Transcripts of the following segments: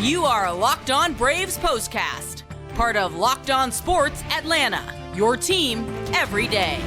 You are Locked On Braves POSTCAST, part of Locked On Sports Atlanta, your team every day.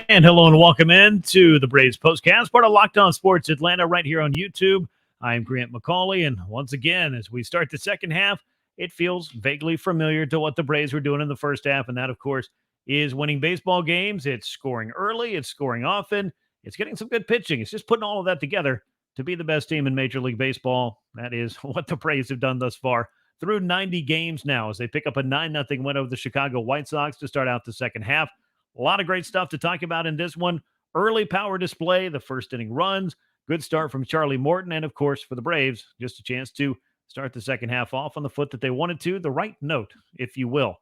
And hello and welcome in to the Braves POSTCAST, part of Locked On Sports Atlanta, right here on YouTube. I'm Grant McAuley, and once again, as we start the second half, it feels vaguely familiar to what the Braves were doing in the first half, and that, of course, is winning baseball games. It's scoring early, it's scoring often, it's getting some good pitching. It's just putting all of that together to be the best team in Major League Baseball. That is what the Braves have done thus far through 90 games now as they pick up a 9-0 win over the Chicago White Sox to start out the second half. A lot of great stuff to talk about in this one. Early power display, the first inning runs, good start from Charlie Morton, and of course for the Braves, just a chance to start the second half off on the foot that they wanted to, the right note, if you will.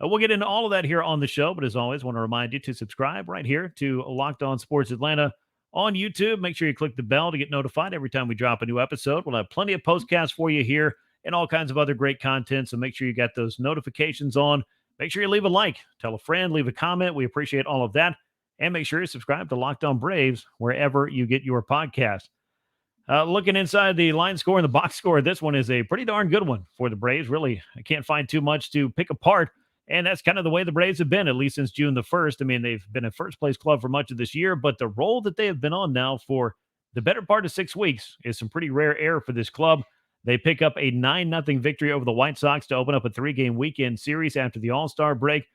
We'll get into all of that here on the show, but as always, want to remind you to subscribe right here to Locked On Sports Atlanta on YouTube. Make sure you click the bell to get notified every time we drop a new episode. We'll have plenty of postcasts for you here and all kinds of other great content, so make sure you got those notifications on. Make sure you leave a like, tell a friend, leave a comment. We appreciate all of that. And make sure you subscribe to Locked On Braves wherever you get your podcast. Looking inside the line score and the box score, this one is a pretty darn good one for the Braves. Really, I can't find too much to pick apart. And that's kind of the way the Braves have been, at least since June the 1st. I mean, they've been a first-place club for much of this year, but the role that they have been on now for the better part of 6 weeks is some pretty rare air for this club. They pick up a 9-0 victory over the White Sox to open up a 3-game weekend series after the All-Star break.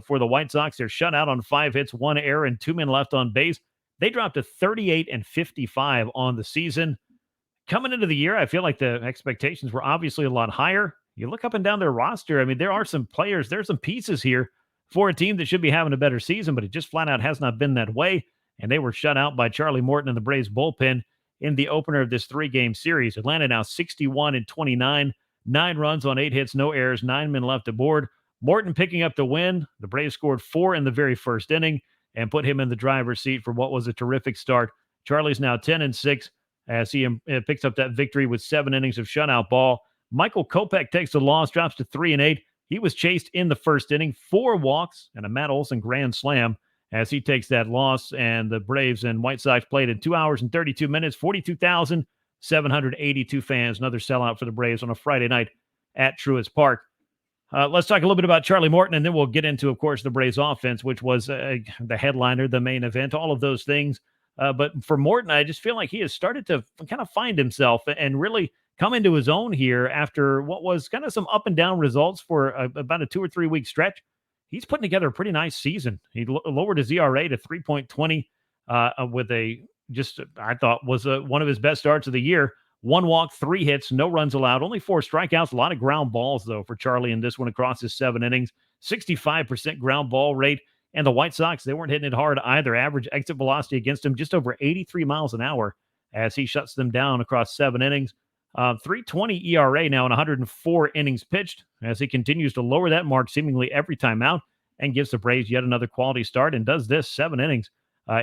For the White Sox, they're shut out on 5 hits, 1 error, and 2 men left on base. They dropped to 38-55 on the season. Coming into the year, I feel like the expectations were obviously a lot higher. You look up and down their roster, I mean, there are some players, there's some pieces here for a team that should be having a better season, but it just flat out has not been that way. And they were shut out by Charlie Morton and the Braves bullpen in the opener of this 3-game series. Atlanta now 61-29, 9 runs on 8 hits, no errors, 9 men left aboard. Morton picking up the win. The Braves scored 4 in the very first inning and put him in the driver's seat for what was a terrific start. Charlie's now 10-6 as he picks up that victory with 7 innings of shutout ball. Michael Kopech takes the loss, drops to 3-8. He was chased in the first inning, 4 walks and a Matt Olson grand slam as he takes that loss. And the Braves and White Sox played in 2 hours and 32 minutes, 42,782 fans. Another sellout for the Braves on a Friday night at Truist Park. Let's talk a little bit about Charlie Morton, and then we'll get into, of course, the Braves offense, which was the headliner, the main event, all of those things. But for Morton, I just feel like he has started to kind of find himself and really come into his own here after what was kind of some up and down results for about a 2 or 3 week stretch. He's putting together a pretty nice season. He lowered his ERA to 3.20 with I thought was one of his best starts of the year. 1 walk, 3 hits, no runs allowed, only 4 strikeouts, a lot of ground balls, though, for Charlie in this one across his 7 innings, 65% ground ball rate. And the White Sox, they weren't hitting it hard either. Average exit velocity against him just over 83 miles an hour as he shuts them down across 7 innings. 3.20 ERA now in 104 innings pitched as he continues to lower that mark seemingly every time out and gives the Braves yet another quality start and does this 7 innings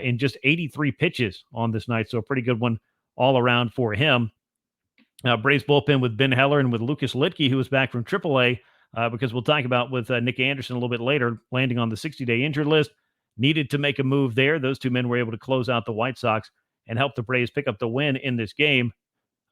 in just 83 pitches on this night. So a pretty good one all around for him. Braves bullpen with Ben Heller and with Lucas Litke, who was back from AAA, because we'll talk about with Nick Anderson a little bit later, landing on the 60-day injured list. Needed to make a move there. Those 2 men were able to close out the White Sox and help the Braves pick up the win in this game.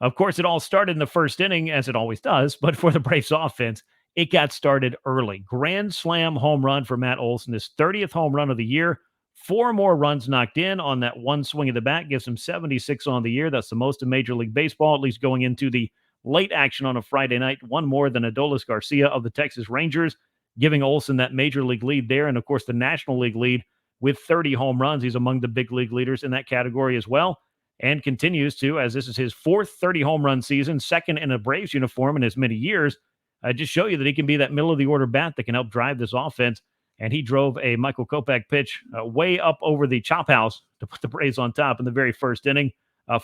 Of course, it all started in the first inning, as it always does, but for the Braves offense, it got started early. Grand slam home run for Matt Olson, his 30th home run of the year. 4 more runs knocked in on that one swing of the bat, gives him 76 on the year. That's the most in Major League Baseball, at least going into the late action on a Friday night. 1 more than Adolis Garcia of the Texas Rangers, giving Olson that Major League lead there. And, of course, the National League lead with 30 home runs. He's among the big league leaders in that category as well, and continues to, as this is his 4th 30 home run season, 2nd in a Braves uniform in as many years. Just show you that he can be that middle-of-the-order bat that can help drive this offense. And he drove a Michael Kopech pitch way up over the chop house to put the Braves on top in the very first inning.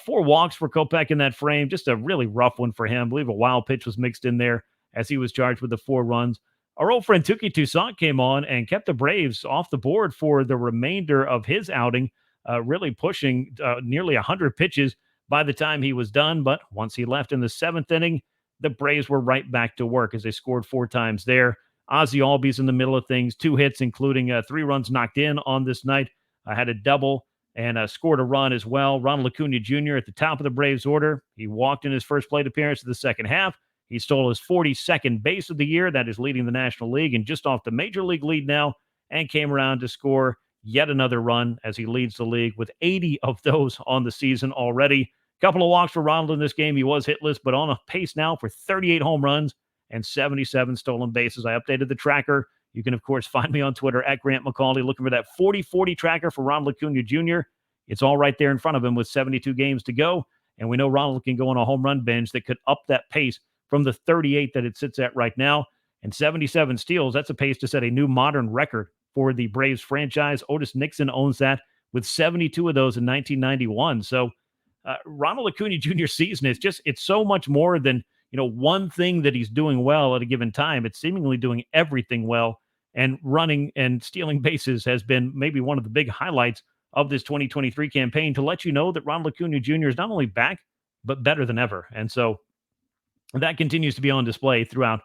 4 walks for Kopech in that frame. Just a really rough one for him. I believe a wild pitch was mixed in there as he was charged with the 4 runs. Our old friend Touki Toussaint came on and kept the Braves off the board for the remainder of his outing, really pushing nearly 100 pitches by the time he was done. But once he left in the 7th inning, the Braves were right back to work as they scored 4 times there. Ozzie Albies in the middle of things, 2 hits, including 3 runs knocked in on this night. Had a double and scored a run as well. Ronald Acuna Jr. at the top of the Braves order. He walked in his first plate appearance of the second half. He stole his 42nd base of the year. That is leading the National League and just off the Major League lead now, and came around to score yet another run as he leads the league with 80 of those on the season already. Couple of walks for Ronald in this game. He was hitless, but on a pace now for 38 home runs and 77 stolen bases. I updated the tracker. You can, of course, find me on Twitter at Grant McAuley, looking for that 40-40 tracker for Ronald Acuna Jr. It's all right there in front of him with 72 games to go, and we know Ronald can go on a home run binge that could up that pace from the 38 that it sits at right now. And 77 steals, that's a pace to set a new modern record for the Braves franchise. Otis Nixon owns that with 72 of those in 1991. So Ronald Acuna Jr.'s season is it's so much more than, one thing that he's doing well at a given time. It's seemingly doing everything well, and running and stealing bases has been maybe one of the big highlights of this 2023 campaign, to let you know that Ronald Acuna Jr. is not only back, but better than ever. And so that continues to be on display throughout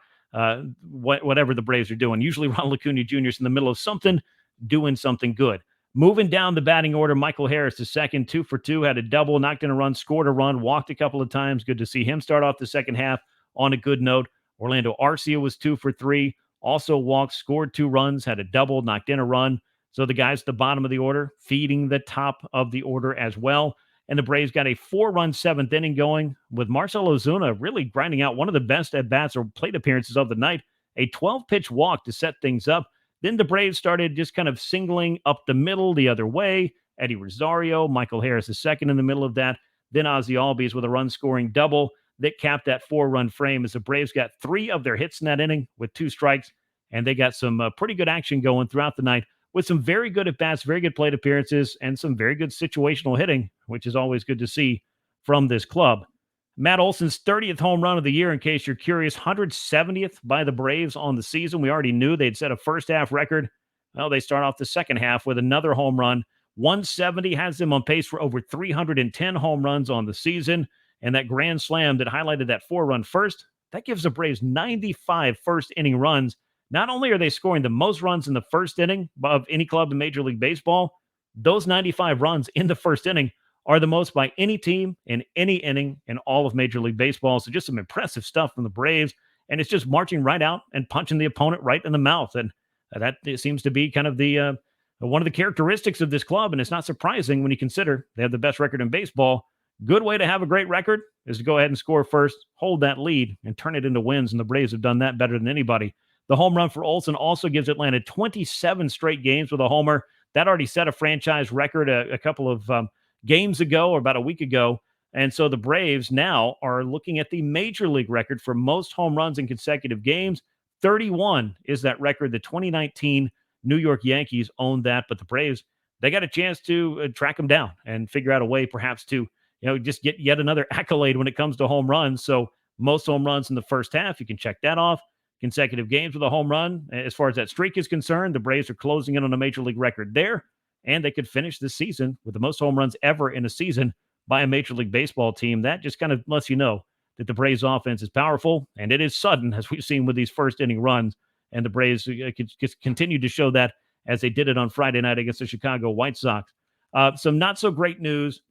whatever the Braves are doing. Usually Ronald Acuna Jr. is in the middle of something, doing something good. Moving down the batting order, Michael Harris, the second, 2 for 2, had a double, knocked in a run, scored a run, walked a couple of times. Good to see him start off the second half on a good note. Orlando Arcia was 2 for 3, also walked, scored 2 runs, had a double, knocked in a run. So the guys at the bottom of the order feeding the top of the order as well. And the Braves got a 4-run seventh inning going with Marcell Ozuna really grinding out one of the best at-bats or plate appearances of the night, a 12-pitch walk to set things up. Then the Braves started just kind of singling up the middle the other way. Eddie Rosario, Michael Harris is second in the middle of that. Then Ozzie Albies with a run-scoring double that capped that 4-run frame as the Braves got 3 of their hits in that inning with 2 strikes, and they got some pretty good action going throughout the night with some very good at-bats, very good plate appearances, and some very good situational hitting, which is always good to see from this club. Matt Olson's 30th home run of the year, in case you're curious, 170th by the Braves on the season. We already knew they'd set a first-half record. Well, they start off the second half with another home run. 170 has them on pace for over 310 home runs on the season, and that grand slam that highlighted that 4-run first, that gives the Braves 95 first-inning runs. Not only are they scoring the most runs in the first inning of any club in Major League Baseball, those 95 runs in the first inning are the most by any team in any inning in all of Major League Baseball. So just some impressive stuff from the Braves, and it's just marching right out and punching the opponent right in the mouth. And that seems to be kind of the one of the characteristics of this club, and it's not surprising when you consider they have the best record in baseball. Good way to have a great record is to go ahead and score first, hold that lead, and turn it into wins, and the Braves have done that better than anybody. The home run for Olson also gives Atlanta 27 straight games with a homer. That already set a franchise record a couple of games ago, or about a week ago. And so the Braves now are looking at the Major League record for most home runs in consecutive games. 31 is that record. The 2019 New York Yankees owned that, but the Braves, they got a chance to track them down and figure out a way perhaps to, just get yet another accolade when it comes to home runs. So most home runs in the first half, you can check that off. Consecutive games with a home run. As far as that streak is concerned, the Braves are closing in on a Major League record there, and they could finish this season with the most home runs ever in a season by a Major League Baseball team. That just kind of lets you know that the Braves offense is powerful, and it is sudden, as we've seen with these first inning runs, and the Braves continue to show that as they did it on Friday night against the Chicago White Sox. Some not so great news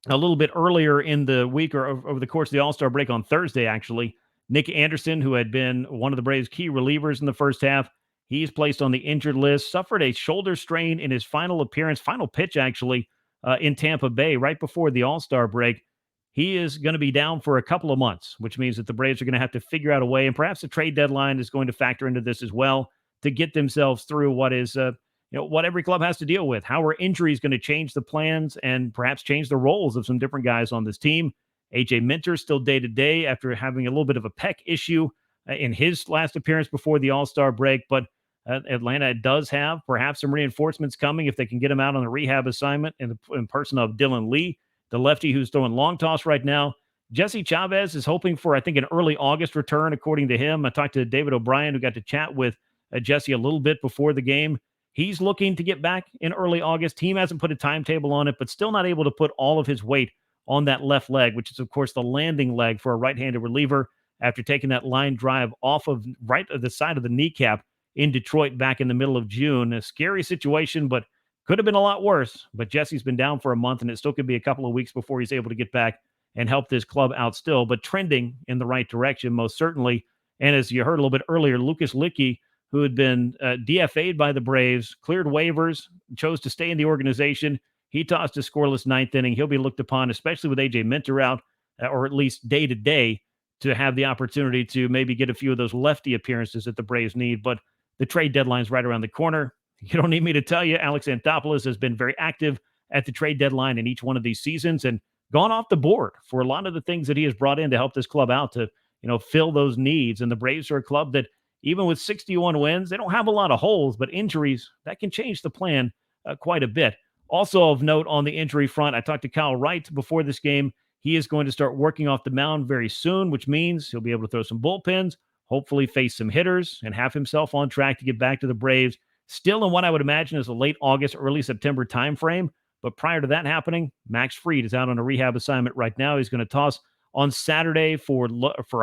a little bit earlier in the week, or over the course of the All-Star break on Thursday, actually. Nick Anderson, who had been one of the Braves' key relievers in the first half, he's placed on the injured list, suffered a shoulder strain in his final pitch actually, in Tampa Bay right before the All-Star break. He is going to be down for a couple of months, which means that the Braves are going to have to figure out a way, and perhaps the trade deadline is going to factor into this as well, to get themselves through what is, what every club has to deal with. How are injuries going to change the plans and perhaps change the roles of some different guys on this team? AJ Minter still day-to-day after having a little bit of a pec issue in his last appearance before the All-Star break, but Atlanta does have perhaps some reinforcements coming if they can get him out on a rehab assignment in person of Dylan Lee, the lefty who's throwing long toss right now. Jesse Chavez is hoping for, I think, an early August return, according to him. I talked to David O'Brien, who got to chat with Jesse a little bit before the game. He's looking to get back in early August. Team hasn't put a timetable on it, but still not able to put all of his weight on that left leg, which is, of course, the landing leg for a right-handed reliever. after taking that line drive off of right at the side of the kneecap in Detroit back in the middle of June. A scary situation, but could have been a lot worse. But Jesse's been down for a month, and it still could be a couple of weeks before he's able to get back and help this club out still, but trending in the right direction, most certainly. And as you heard a little bit earlier, Lucas Licky, who had been DFA'd by the Braves, cleared waivers, chose to stay in the organization. He tossed a scoreless ninth inning. He'll be looked upon, especially with A.J. Minter out, or at least day-to-day, to have the opportunity to maybe get a few of those lefty appearances that the Braves need. But the trade deadline's right around the corner. You don't need me to tell you, Alex Anthopoulos has been very active at the trade deadline in each one of these seasons and gone off the board for a lot of the things that he has brought in to help this club out to, fill those needs. And the Braves are a club that, even with 61 wins, they don't have a lot of holes, but injuries, that can change the plan quite a bit. Also of note on the injury front, I talked to Kyle Wright before this game. He is going to start working off the mound very soon, which means he'll be able to throw some bullpens, hopefully face some hitters, and have himself on track to get back to the Braves still in what I would imagine is a late August, early September timeframe. But prior to that happening, Max Fried is out on a rehab assignment right now. He's going to toss on Saturday for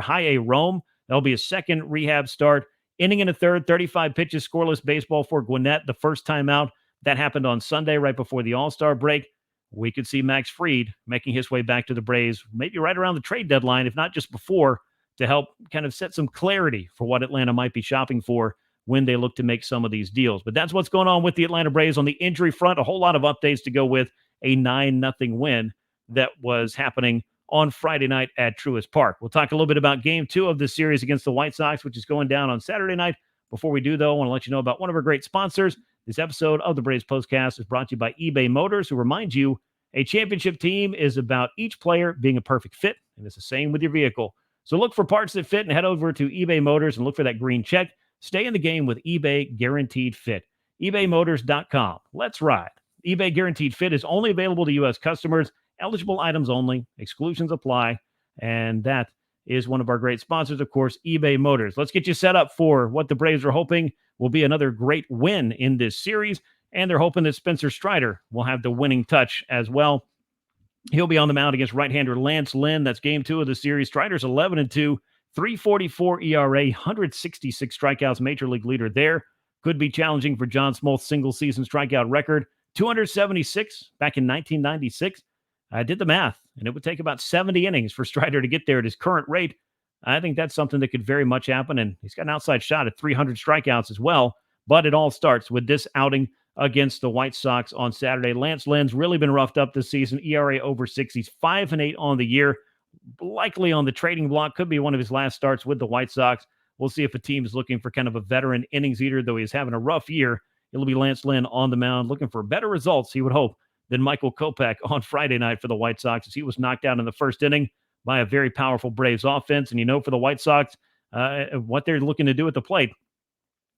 High A Rome. That'll be a second rehab start. Inning in a third, 35 pitches, scoreless baseball for Gwinnett. The first time out, that happened on Sunday right before the All-Star break. We could see Max Fried making his way back to the Braves, maybe right around the trade deadline, if not just before, to help kind of set some clarity for what Atlanta might be shopping for when they look to make some of these deals. But that's what's going on with the Atlanta Braves on the injury front. A whole lot of updates to go with a 9-0 win that was happening on Friday night at Truist Park. We'll talk a little bit about Game 2 of this series against the White Sox, which is going down on Saturday night. Before we do, though, I want to let you know about one of our great sponsors. This episode of the Braves Postcast is brought to you by eBay Motors, who remind you a championship team is about each player being a perfect fit, and it's the same with your vehicle. So look for parts that fit and head over to eBay Motors and look for that green check. Stay in the game with eBay Guaranteed Fit. ebaymotors.com. Let's ride. eBay Guaranteed Fit is only available to U.S. customers. Eligible items only. Exclusions apply. And that is one of our great sponsors, of course, eBay Motors. Let's get you set up for what the Braves are hoping will be another great win in this series. And they're hoping that Spencer Strider will have the winning touch as well. He'll be on the mound against right-hander Lance Lynn. That's Game 2 of the series. Strider's 11-2, 3.44 ERA, 166 strikeouts, major league leader there. Could be challenging for John Smoltz's single-season strikeout record, 276 back in 1996. I did the math, and it would take about 70 innings for Strider to get there at his current rate. I think that's something that could very much happen, and he's got an outside shot at 300 strikeouts as well. But it all starts with this outing against the White Sox on Saturday. Lance Lynn's really been roughed up this season. ERA over 6. He's 5-8 on the year. Likely on the trading block. Could be one of his last starts with the White Sox. We'll see if a team is looking for kind of a veteran innings eater, though he's having a rough year. It'll be Lance Lynn on the mound looking for better results, he would hope, than Michael Kopech on Friday night for the White Sox, as he was knocked out in the first inning by a very powerful Braves offense. And for the White Sox, what they're looking to do at the plate,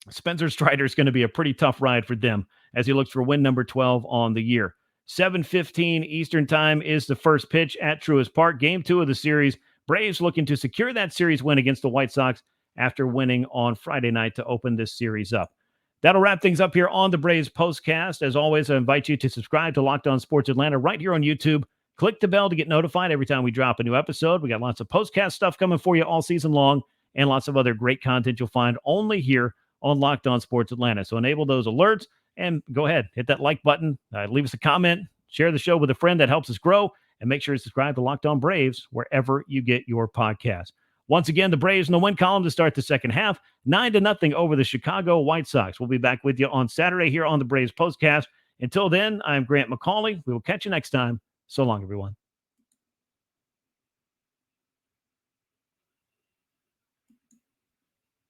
Spencer Strider is going to be a pretty tough ride for them as he looks for win number 12 on the year. 7:15 Eastern time is the first pitch at Truist Park. Game 2 of the series. Braves looking to secure that series win against the White Sox after winning on Friday night to open this series up. That'll wrap things up here on the Braves Postcast. As always, I invite you to subscribe to Locked On Sports Atlanta right here on YouTube. Click the bell to get notified every time we drop a new episode. We got lots of postcast stuff coming for you all season long and lots of other great content you'll find only here on Locked On Sports Atlanta. So enable those alerts and go ahead, hit that like button, leave us a comment, share the show with a friend. That helps us grow, and make sure to subscribe to Locked On Braves wherever you get your podcast. Once again, the Braves in the win column to start the second half, 9-0 over the Chicago White Sox. We'll be back with you on Saturday here on the Braves Postcast. Until then, I'm Grant McAuley. We will catch you next time. So long, everyone.